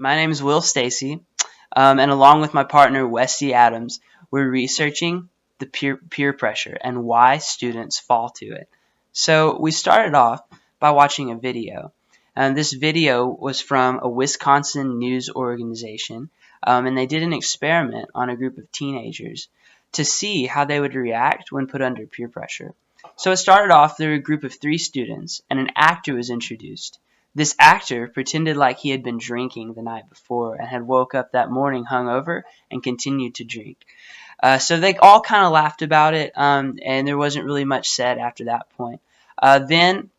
My name is Will Stacy, and along with my partner Westy Adams, we're researching the peer pressure and why students fall to it. So we started off by watching a video, and this video was from a Wisconsin news organization, and they did an experiment on a group of teenagers to see how they would react when put under peer pressure. So it started off, there were a group of 3 students, and an actor was introduced. This actor pretended like he had been drinking the night before and had woke up that morning hungover and continued to drink. So they all kind of laughed about it, and there wasn't really much said after that point. Then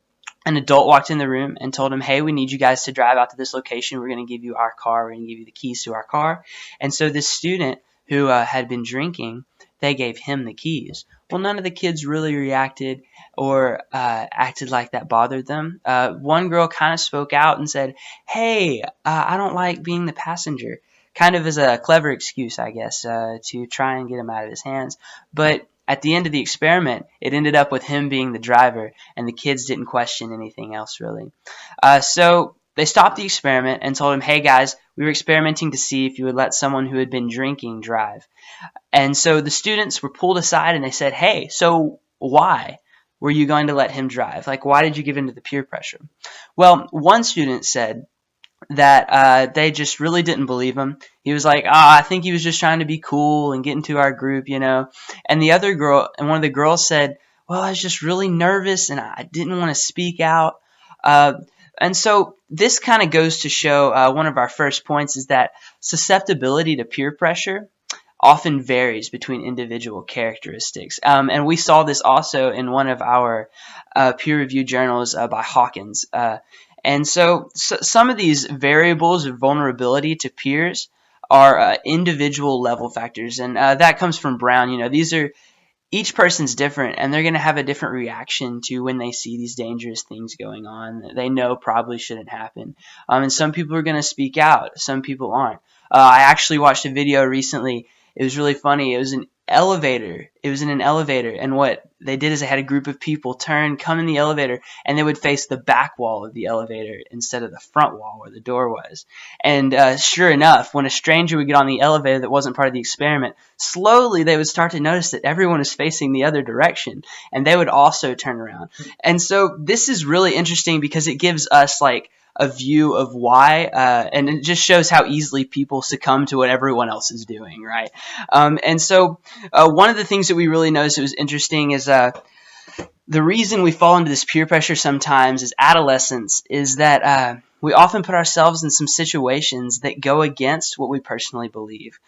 an adult walked in the room and told him, hey, we need you guys to drive out to this location. We're going to give you our car. We're going to give you the keys to our car. And so this student who had been drinking, they gave him the keys. Well, none of the kids really reacted or acted like that bothered them. One girl kind of spoke out and said, hey, I don't like being the passenger. Kind of as a clever excuse, I guess, to try and get him out of his hands. But at the end of the experiment, it ended up with him being the driver, and the kids didn't question anything else, really. So they stopped the experiment and told him, hey, guys, we were experimenting to see if you would let someone who had been drinking drive. And so the students were pulled aside and they said, hey, so why were you going to let him drive? Like, why did you give in to the peer pressure? Well, one student said that they just really didn't believe him. He was like, I think he was just trying to be cool and get into our group, you know. And one of the girls said, well, I was just really nervous and I didn't want to speak out. And so this kind of goes to show one of our first points is that susceptibility to peer pressure often varies between individual characteristics. And we saw this also in one of our peer-reviewed journals by Hawkins. And so some of these variables of vulnerability to peers are individual level factors. And that comes from Brown. You know, each person's different, and they're going to have a different reaction to when they see these dangerous things going on that they know probably shouldn't happen. And some people are going to speak out. Some people aren't. I actually watched a video recently. It was really funny. It was an elevator. It was in an elevator, and what they did is they had a group of people come in the elevator, and they would face the back wall of the elevator instead of the front wall where the door was. And sure enough, when a stranger would get on the elevator that wasn't part of the experiment, slowly they would start to notice that everyone is facing the other direction, and they would also turn around. And so this is really interesting because it gives us like a view of why, and it just shows how easily people succumb to what everyone else is doing, right? And so one of the things that we really noticed that was interesting is the reason we fall into this peer pressure sometimes as adolescents is that we often put ourselves in some situations that go against what we personally believe.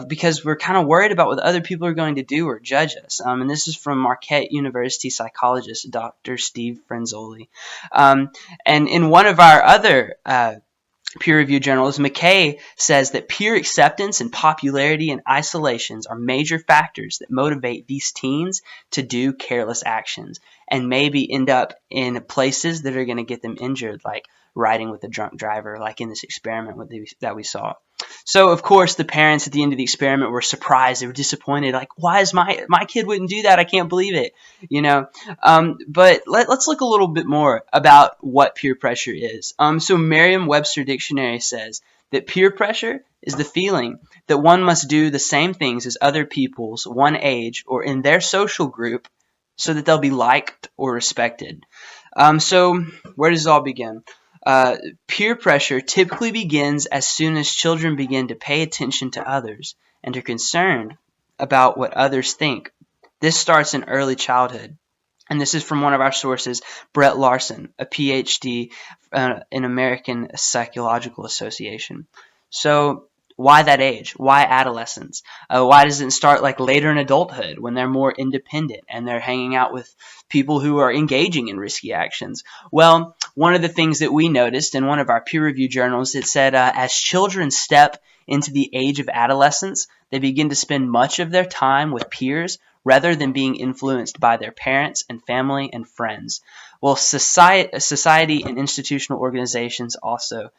Because we're kind of worried about what other people are going to do or judge us. And this is from Marquette University psychologist Dr. Steve Franzoli. And in one of our other peer-reviewed journals, McKay says that peer acceptance and popularity and isolations are major factors that motivate these teens to do careless actions and maybe end up in places that are going to get them injured, like riding with a drunk driver, like in this experiment that we saw. So, of course, the parents at the end of the experiment were surprised. They were disappointed. Like, why is my kid wouldn't do that? I can't believe it. You know. But let's look a little bit more about what peer pressure is. So Merriam-Webster Dictionary says that peer pressure is the feeling that one must do the same things as other people's one age or in their social group so that they'll be liked or respected. So where does it all begin? Peer pressure typically begins as soon as children begin to pay attention to others and are concerned about what others think. This starts in early childhood. And this is from one of our sources, Brett Larson, a PhD in American Psychological Association. So why that age? Why adolescence? Why doesn't it start like later in adulthood when they're more independent and they're hanging out with people who are engaging in risky actions? Well, one of the things that we noticed in one of our peer-reviewed journals, it said as children step into the age of adolescence, they begin to spend much of their time with peers rather than being influenced by their parents and family and friends. Well, society and institutional organizations also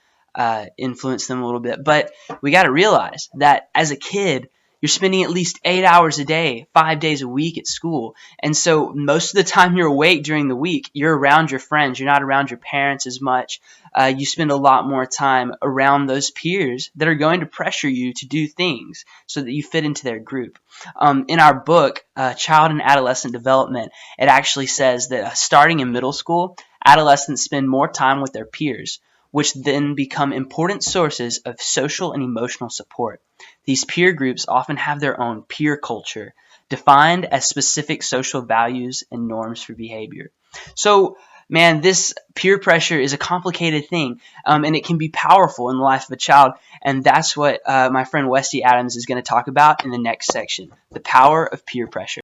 influence them a little bit. But we got to realize that as a kid, You're spending at least 8 hours a day, 5 days a week at school. And so most of the time you're awake during the week, you're around your friends. You're not around your parents as much. You spend a lot more time around those peers that are going to pressure you to do things so that you fit into their group. In our book, Child and Adolescent Development, it actually says that starting in middle school, adolescents spend more time with their peers, which then become important sources of social and emotional support. These peer groups often have their own peer culture, defined as specific social values and norms for behavior. So, man, this peer pressure is a complicated thing, and it can be powerful in the life of a child, and that's what my friend Westy Adams is going to talk about in the next section, the power of peer pressure.